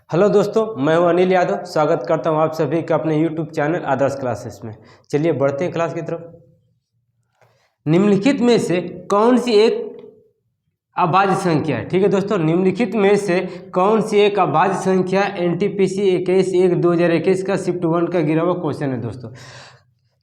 Hello दोस्तों, मैं हूं अनिल यादव। स्वागत करता हूं आप सभी का अपने यूट्यूब चैनल आदर्श क्लासेस में। चलिए बढ़ते हैं क्लास की तरफ। निम्नलिखित में से कौन सी एक अभाज्य संख्या है? ठीक है दोस्तों, निम्नलिखित में से कौन सी एक अभाज्य संख्या एनटीपीसी 21/1/2021 का शिफ्ट 1 का गिरा हुआ क्वेश्चन है दोस्तों।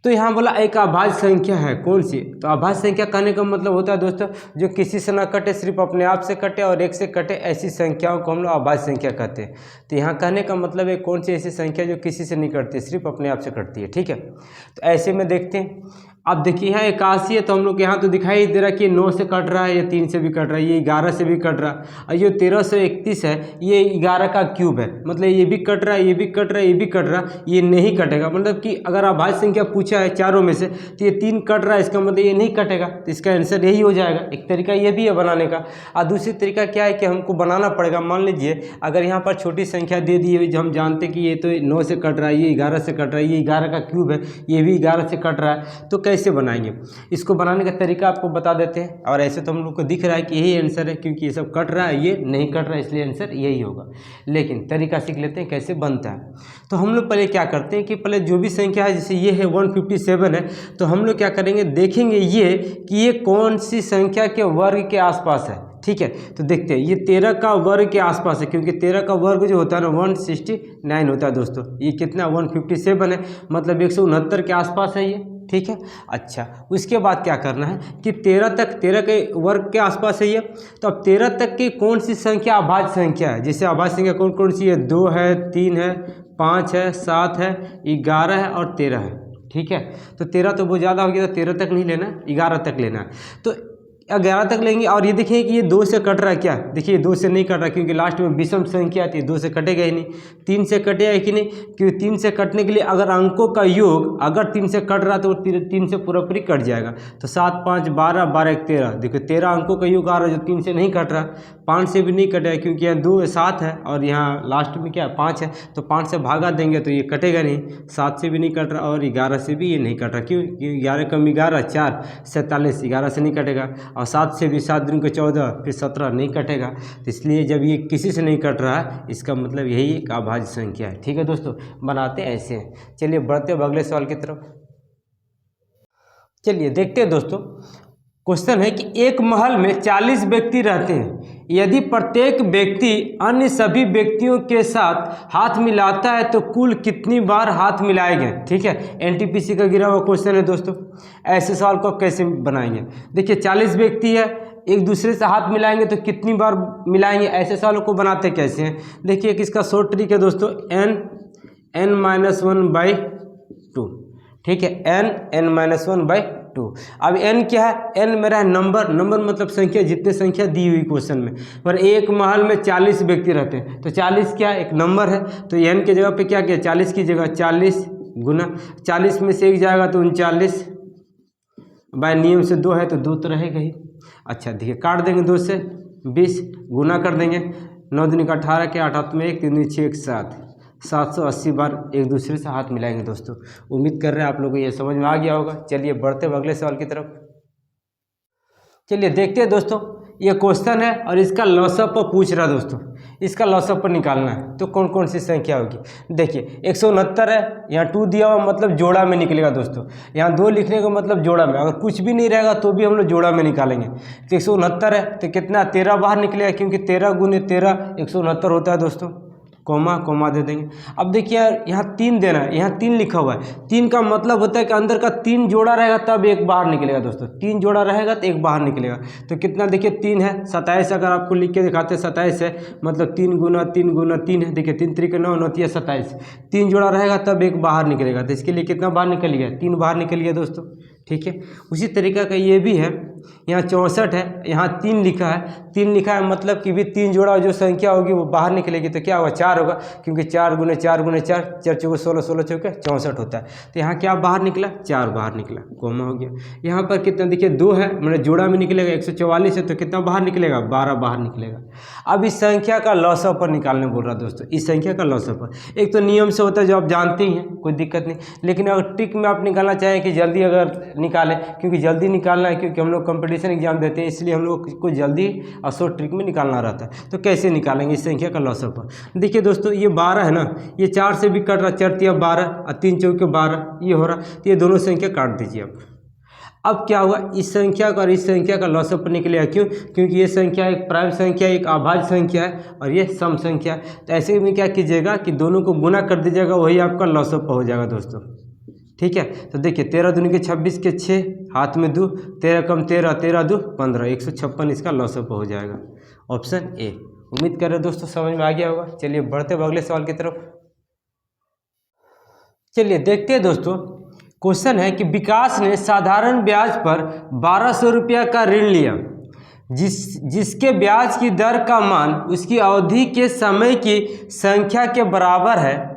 तो यहाँ बोला एक अभाज्य संख्या है, कौन सी? तो अभाज्य संख्या कहने का मतलब होता है दोस्तों जो किसी से ना कटे, सिर्फ अपने आप से कटे और एक से कटे, ऐसी संख्याओं को हम लोग अभाज्य संख्या कहते हैं। तो यहाँ कहने का मतलब है कौन सी ऐसी संख्या जो किसी से नहीं कटती, सिर्फ अपने आप से कटती है। ठीक है, तो ऐसे में देखते हैं। अब देखिए यहाँ 81 है, तो हम लोग यहाँ तो दिखाई दे रहा है कि 9 से कट रहा है, ये 3 से भी कट रहा है, ये 11 से भी कट रहा है, और ये 1331 है, ये 11 का क्यूब है। मतलब ये भी कट रहा है, ये भी कट रहा है, ये भी कट रहा है, ये नहीं कटेगा। मतलब कि अगर अभाज्य संख्या पूछा है चारों में से, तो ये 3 कट रहा है, इसका मतलब ये नहीं कटेगा, तो इसका आंसर यही हो जाएगा। एक तरीका ये भी है बनाने का, और दूसरी तरीका क्या है कि हमको बनाना पड़ेगा। मान लीजिए अगर यहाँ पर छोटी संख्या दे दी है, जो हम जानते कि ये तो 9 से कट रहा है, ये 11 से कट रहा है, ये 11 का क्यूब है, ये भी 11 से कट रहा है, तो कैसे बनाएंगे? इसको बनाने का तरीका आपको बता देते हैं। और ऐसे तो हम लोग को दिख रहा है कि यही आंसर है, क्योंकि ये सब कट रहा है, ये नहीं कट रहा है, इसलिए आंसर यही होगा। लेकिन तरीका सीख लेते हैं कैसे बनता है। तो हम लोग पहले क्या करते हैं कि पहले जो भी संख्या है, जैसे ये है 157 है, तो हम लोग क्या करेंगे, देखेंगे ये कि ये कौन सी संख्या के वर्ग के आसपास है। ठीक है, तो देखते हैं, ये 13 का वर्ग के आसपास है, क्योंकि 13 का वर्ग जो होता है ना 169 होता है दोस्तों। ये कितना 157 है, मतलब 169 के आसपास है ये। ठीक है, अच्छा उसके बाद क्या करना है कि 13 के वर्ग के आसपास है ये। तो अब 13 तक की कौन सी संख्या अभाज्य संख्या है? जैसे अभाज्य संख्या कौन कौन सी है? 2 है, 3 है, 5 है, 7 है, 11 है और 13 है। ठीक है, तो 13 तो बहुत ज़्यादा हो गया, तो 13 तक नहीं लेना, 11 तक लेना है। तो 11 तक लेंगे। और ये देखिए कि ये 2 से कट रहा है क्या? देखिए 2 से नहीं कट रहा, क्योंकि लास्ट में विषम संख्या आती है, 2 से कटेगा ही नहीं। 3 से कटेगा कि नहीं? क्योंकि 3 से कटने के लिए अगर अंकों का योग अगर 3 से कट रहा तो 3 से पूरा कट जाएगा। तो 7, 5, 12, 12, 1, 13। देखिए 13 अंकों का योग आ रहा है जो 3 से नहीं कट रहा। 5 से भी नहीं कटेगा, क्योंकि यहाँ 2 7 है और यहाँ लास्ट में क्या 5 है, तो 5 से भागा देंगे तो ये कटेगा नहीं। 7 से भी नहीं कट रहा और 11 से भी ये नहीं कट रहा। क्यों? क्योंकि 11 कम 11 4 47, 11 से नहीं कटेगा। और 7 से भी 7 दूनी को 14, फिर 17 नहीं कटेगा। तो इसलिए जब ये किसी से नहीं कट रहा है, इसका मतलब यही एक अभाज्य संख्या है। ठीक है दोस्तों, बनाते ऐसे हैं। चलिए बढ़ते हैं अगले सवाल की तरफ। चलिए देखते हैं दोस्तों। क्वेश्चन है कि एक महल में 40 व्यक्ति रहते हैं। यदि प्रत्येक व्यक्ति अन्य सभी व्यक्तियों के साथ हाथ मिलाता है तो कुल कितनी बार हाथ मिलाएंगे? ठीक है, एनटीपीसी का गिरा हुआ क्वेश्चन है दोस्तों। ऐसे सवाल को कैसे बनाएंगे? देखिए 40 व्यक्ति है, एक दूसरे से हाथ मिलाएंगे तो कितनी बार मिलाएंगे? ऐसे सवालों को बनाते कैसे हैं? देखिए कि इसका शॉर्ट ट्रिक है दोस्तों, n-1/2। ठीक है, n-1/2। अब n क्या है? n मेरा है नंबर मतलब संख्या, जितने संख्या दी हुई क्वेश्चन में। पर एक महल में 40 व्यक्ति रहते हैं, तो 40 क्या है? एक नंबर है। तो n के जगह पे क्या किया? 40 की जगह 40 गुना 40 में से 1 जाएगा तो 39, बाय नियम से 2 है तो 2 तो रहेगा ही। अच्छा देखिए काट देंगे, 2 से 20 गुना कर देंगे, 9 दूनी का 18 के 8 में 1 3 6 7 780 बार एक दूसरे से हाथ मिलाएंगे दोस्तों। उम्मीद कर रहे हैं आप लोगों को ये समझ में आ गया होगा। चलिए बढ़ते हैं अगले सवाल की तरफ। चलिए देखते हैं दोस्तों, ये क्वेश्चन है और इसका लॉसअप पर पूछ रहा है दोस्तों। इसका लॉसअप पर निकालना है, तो कौन कौन सी संख्या होगी? देखिए 169 है, यहाँ 2 दिया हुआ मतलब जोड़ा में निकलेगा दोस्तों। यहाँ 2 लिखने का मतलब जोड़ा में, अगर कुछ भी नहीं रहेगा तो भी हम लोग जोड़ा में निकालेंगे। तो 169 है तो कितना 13 बाहर निकलेगा, क्योंकि 13 गुने 13 169 होता है दोस्तों। कोमा दे देंगे। अब देखिए यहाँ 3 देना है, यहाँ 3 लिखा हुआ है। 3 का मतलब होता है कि अंदर का 3 जोड़ा रहेगा तब 1 बाहर निकलेगा दोस्तों। 3 जोड़ा रहेगा तो 1 बाहर निकलेगा। तो कितना देखिए 3 है, 27 अगर आपको लिख के दिखाते हैं 27 है, मतलब 3 गुना 3 गुना 3 है। देखिए 3 3 9 9 27, 3 जोड़ा रहेगा तब 1 बाहर निकलेगा। तो इसके लिए कितना बाहर निकल गया? 3 बाहर निकल गया दोस्तों। ठीक है, उसी तरीका का ये भी है। यहाँ 64 है, यहाँ 3 लिखा है, 3 लिखा है मतलब कि भी 3 जोड़ा जो संख्या होगी वो बाहर निकलेगी। तो क्या होगा? 4 होगा, क्योंकि 4 गुने 4 गुने 4 4 चौके 16 16 चौके 64 होता है। तो यहाँ क्या बाहर निकला? 4 बाहर निकला, कोमा हो गया। यहाँ पर कितना देखिए 2 है, मतलब जोड़ा में निकलेगा। 144 है तो कितना बाहर निकलेगा? 12 बाहर निकलेगा। अब इस संख्या का लॉसअप पर निकालने बोल रहा दोस्तों। इस संख्या का लॉसअप पर एक तो नियम से होता है जो आप जानते ही हैं, कोई दिक्कत नहीं। लेकिन अगर ट्रिक में आप निकालना चाहें कि जल्दी अगर निकालें, क्योंकि जल्दी निकालना है, क्योंकि हम लोग कंपटीशन एग्जाम देते हैं, इसलिए हम लोग को जल्दी और शॉर्ट ट्रिक में निकालना रहता है। तो कैसे निकालेंगे इस संख्या का लॉसअप? देखिए दोस्तों, ये 12 है ना, ये 4 से भी कट रहा, 4 तिया 12 और 3 चौके 12, ये हो रहा, तो ये दोनों संख्या काट दीजिए। अब क्या हुआ, इस संख्या का और इस संख्या का लॉसअप निकलेगा। क्यों? क्योंकि ये संख्या एक प्राइम संख्या, एक अभाज्य संख्या है और ये सम संख्या है। तो ऐसे में क्या कीजिएगा कि दोनों को गुना कर दीजिएगा, वही आपका लॉसअप हो जाएगा दोस्तों। ठीक है, तो देखिए 13 दूनी के 26 के 6, हाथ में 2, 13 कम 13, 13 2 15, 156 इसका लॉसअप हो जाएगा। Option A. उम्मीद कर रहे दोस्तों समझ में आ गया होगा। चलिए बढ़ते हैं अगले सवाल की तरफ। चलिए देखते हैं दोस्तों, क्वेश्चन है कि विकास ने साधारण ब्याज पर 1200 रुपया का ऋण लिया, जिसके ब्याज की दर का मान उसकी अवधि के समय की संख्या के बराबर है।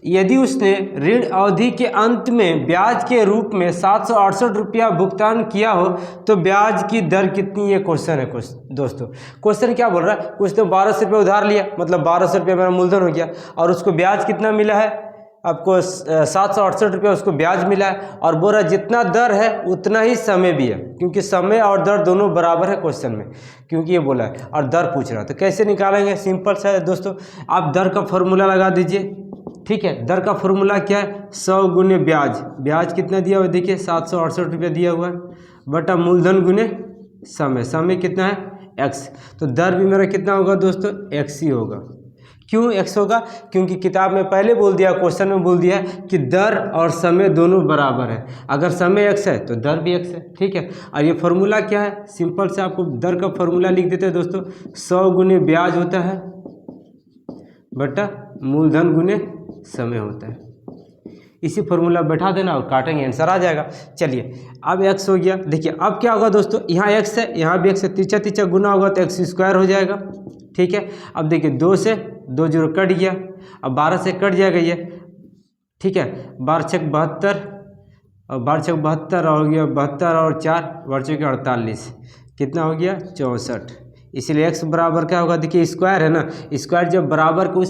यदि उसने ऋण अवधि के अंत में ब्याज के रूप में 768 रुपया भुगतान किया हो तो ब्याज की दर कितनी? ये क्वेश्चन है दोस्तों। क्वेश्चन क्या बोल रहा है, उसने 1200 रुपये उधार लिया, मतलब 1200 रुपया मेरा मूलधन हो गया, और उसको ब्याज कितना मिला है? आपको 768 रुपया उसको ब्याज मिला है, और बोल रहा जितना दर है उतना ही समय भी है, क्योंकि समय और दर दोनों बराबर है क्वेश्चन में, क्योंकि ये बोला है और दर पूछ रहा है। तो कैसे निकालेंगे? सिंपल सा है दोस्तों, आप दर का फॉर्मूला लगा दीजिए। ठीक है, दर का फॉर्मूला क्या है? 100 गुने ब्याज, ब्याज कितना दिया हुआ है? देखिए 768 रुपया दिया हुआ है, बटा मूलधन गुने समय, समय कितना है? x। तो दर भी मेरा कितना होगा दोस्तों? x ही होगा। क्यों x होगा? क्योंकि किताब में पहले बोल दिया, क्वेश्चन में बोल दिया कि दर और समय दोनों बराबर है। अगर समय x है तो दर भी x है। ठीक है, और ये फॉर्मूला क्या है? सिंपल से आपको दर का फॉर्मूला लिख देते हैं दोस्तों, 100 गुने ब्याज होता है बटा मूलधन गुने समय होता है। इसी फॉर्मूला बैठा देना और काटेंगे, आंसर आ जाएगा। चलिए अब x हो गया। देखिए अब क्या होगा दोस्तों, यहाँ x है, यहाँ भी x है, तीछा तीछा गुना होगा तो x स्क्वायर हो जाएगा। ठीक है, अब देखिए 2 से 2 जीरो कट गया, अब 12 से कट जाएगा ये। ठीक है, 12 छक 72 और 12 छक 72 हो गया 72 और 4 12 के 48, कितना हो गया? 64। इसीलिए x बराबर क्या होगा? देखिए स्क्वायर है ना, स्क्वायर जब बराबर को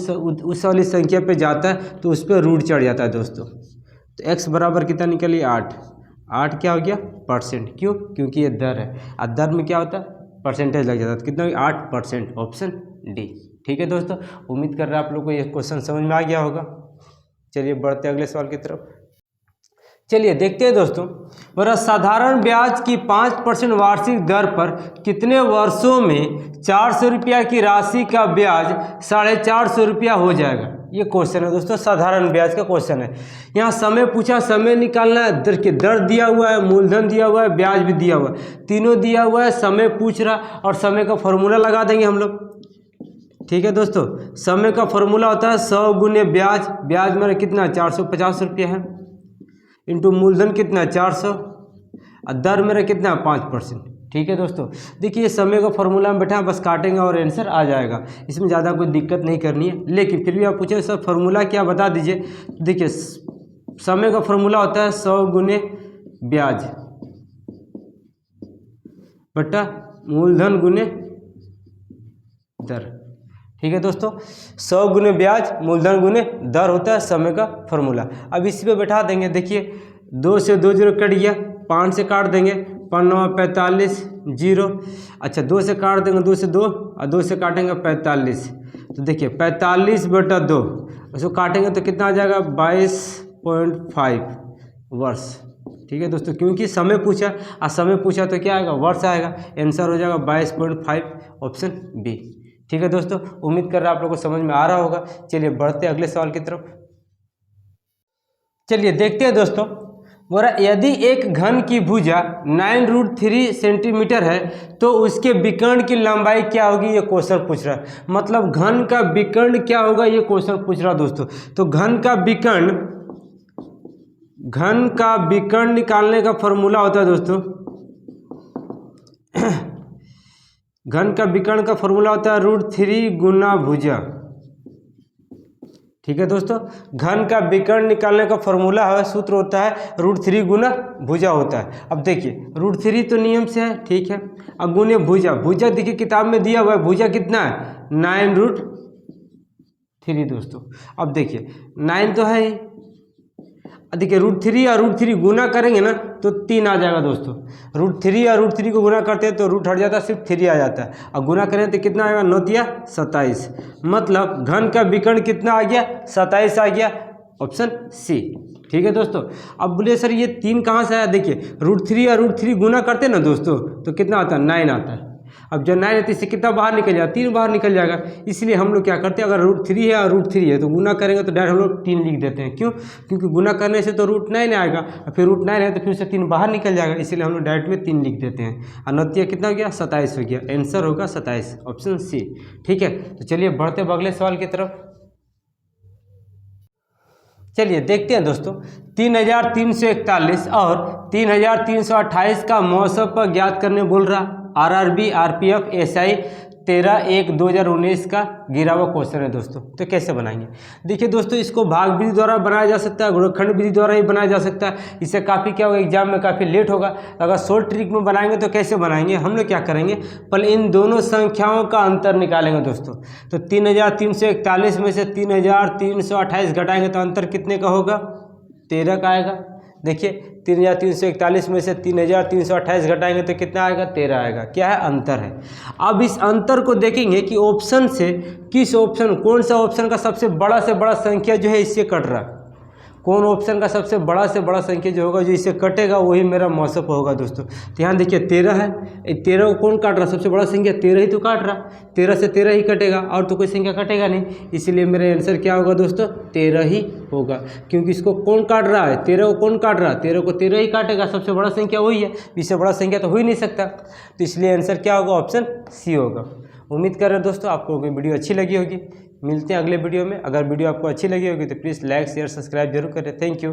उस वाली संख्या पे जाता है तो उस पर रूट चढ़ जाता है दोस्तों। तो x बराबर कितना निकली? 8। 8 क्या हो गया? परसेंट। क्यों? क्योंकि ये दर है, और दर में क्या होता है? परसेंटेज लग जाता है। कितना? 8%। Option D. ठीक है दोस्तों, उम्मीद कर रहे हैं आप लोग को ये क्वेश्चन समझ में आ गया होगा। चलिए बढ़ते हैं अगले सवाल की तरफ। चलिए देखते हैं दोस्तों, मेरा साधारण ब्याज की 5% वार्षिक दर पर कितने वर्षों में 400 रुपया की राशि का ब्याज 450 रुपया हो जाएगा? ये क्वेश्चन है दोस्तों, साधारण ब्याज का क्वेश्चन है। यहाँ समय पूछा, समय निकालना है, दर के दर दिया हुआ है, मूलधन दिया हुआ है, ब्याज भी दिया हुआ है, तीनों दिया हुआ है, समय पूछ रहा, और समय का फॉर्मूला लगा देंगे हम लोग। ठीक है दोस्तों, समय का फॉर्मूला होता है 100 गुने ब्याज, ब्याज मेरा कितना? 450 रुपया है, इंटू मूलधन कितना? 400, और दर मेरा कितना? 5%। ठीक है दोस्तों, देखिए समय का फॉर्मूला में बैठा, बस काटेंगे और आंसर आ जाएगा, इसमें ज़्यादा कोई दिक्कत नहीं करनी है। लेकिन फिर भी आप पूछे सर फॉर्मूला क्या, बता दीजिए। देखिए समय का फॉर्मूला होता है 100 गुने ब्याज बटा मूलधन गुने दर। ठीक है दोस्तों, 100 गुने ब्याज मूलधन गुने दर होता है समय का फॉर्मूला। अब इसी पे बैठा देंगे। देखिए 2 से 2 जीरो कट गया, 5 से काट देंगे, 5 45 जीरो। अच्छा 2 से काट देंगे, 2 से 2 और 2 से काटेंगे 45। तो देखिए 45 बटा 2, उसको काटेंगे तो कितना आ जाएगा? 22.5 वर्ष। ठीक है दोस्तों, क्योंकि समय पूछा और समय पूछा तो क्या आएगा? वर्ष आएगा। आंसर हो जाएगा 22.5, ऑप्शन बी। ठीक है दोस्तों, उम्मीद कर रहा आप लोगों को समझ में आ रहा होगा। चलिए बढ़ते हैं अगले सवाल की तरफ। चलिए देखते हैं दोस्तों, बोला यदि एक घन की भुजा 9√3 सेंटीमीटर है तो उसके विकर्ण की लंबाई क्या होगी? ये क्वेश्चन पूछ रहा है। मतलब घन का विकर्ण क्या होगा, ये क्वेश्चन पूछ रहा है दोस्तों। तो घन का विकर्ण निकालने का फॉर्मूला होता है दोस्तों, घन का विकर्ण का फॉर्मूला होता है √3 गुना भुजा। ठीक है दोस्तों, घन का विकर्ण निकालने का फॉर्मूला है, सूत्र होता है √3 गुना भुजा होता है। अब देखिए √3 तो नियम से है, ठीक है। अब गुने भुजा, भुजा देखिए किताब में दिया हुआ है, भुजा कितना है? 9√3 दोस्तों। अब देखिए 9 तो है ही, देखिए √3 और √3 गुना करेंगे ना तो 3 आ जाएगा दोस्तों। √3 और √3 को गुना करते हैं तो रूट हट जाता है, सिर्फ 3 आ जाता है, और गुना करें तो कितना आएगा, 9 तिया 27। मतलब घन का विकर्ण कितना आ गया, 27 आ गया, ऑप्शन सी। ठीक है दोस्तों। अब बोलिए सर ये 3 कहाँ से आया, देखिए √3 और √3 गुना करते हैं ना दोस्तों तो कितना आता है, 9 आता है। अब जब 9 है तो इससे कितना बाहर निकल जाएगा, 3 बाहर निकल जाएगा। इसलिए हम लोग क्या करते हैं, अगर √3 है और √3 है तो गुना करेंगे तो डायरेक्ट हम लोग 3 लिख देते हैं। क्यों, क्योंकि गुना करने से तो √9 आएगा, और फिर √9 है तो फिर से 3 बाहर निकल जाएगा, इसलिए हम लोग डायरेक्ट में 3 लिख देते हैं। और 9 कितना हो गया, 27 हो गया, आंसर होगा 27, ऑप्शन सी। ठीक है, तो चलिए बढ़ते अगले सवाल की तरफ। चलिए देखते हैं दोस्तों, 3341 और 3328 का मौसम पर ज्ञात करने बोल रहा। RRB RPF SI 13/1/2019 का गिरा हुआ क्वेश्चन है दोस्तों। तो कैसे बनाएंगे, देखिए दोस्तों इसको भाग विधि द्वारा बनाया जा सकता है, गुणनखंड विधि द्वारा ही बनाया जा सकता है। इससे काफ़ी क्या होगा, एग्जाम में काफ़ी लेट होगा। अगर शॉर्ट ट्रिक में बनाएंगे तो कैसे बनाएंगे, हम लोग क्या करेंगे, पहले इन दोनों संख्याओं का अंतर निकालेंगे दोस्तों। तो 3341 में से 3328 घटाएंगे तो अंतर कितने का होगा, 13 का आएगा। देखिए 3341 में से 3328 घटाएंगे तो कितना आएगा, 13 आएगा। क्या है, अंतर है। अब इस अंतर को देखेंगे कि ऑप्शन से किस ऑप्शन, कौन सा ऑप्शन का सबसे बड़ा से बड़ा संख्या जो है इससे कट रहा है, कौन ऑप्शन का सबसे बड़ा से बड़ा संख्या जो होगा जो इससे कटेगा वही मेरा मौसम होगा दोस्तों। तो यहाँ देखिए 13 है, 13 को कौन काट रहा, सबसे बड़ा संख्या 13 ही तो काट रहा, 13 से 13 ही कटेगा, और तो कोई संख्या कटेगा नहीं। इसलिए मेरा आंसर क्या होगा दोस्तों, 13 ही होगा। क्योंकि इसको कौन काट रहा है, 13 को कौन काट रहा है, 13 को 13 ही काटेगा, सबसे बड़ा संख्या वही है, इससे बड़ा संख्या तो हो ही नहीं सकता। तो इसलिए आंसर क्या होगा, ऑप्शन सी होगा। उम्मीद कर रहे हैं दोस्तों आपको कोई वीडियो अच्छी लगी होगी। मिलते हैं अगले वीडियो में। अगर वीडियो आपको अच्छी लगी होगी तो प्लीज़ लाइक शेयर सब्सक्राइब जरूर करें। Thank you.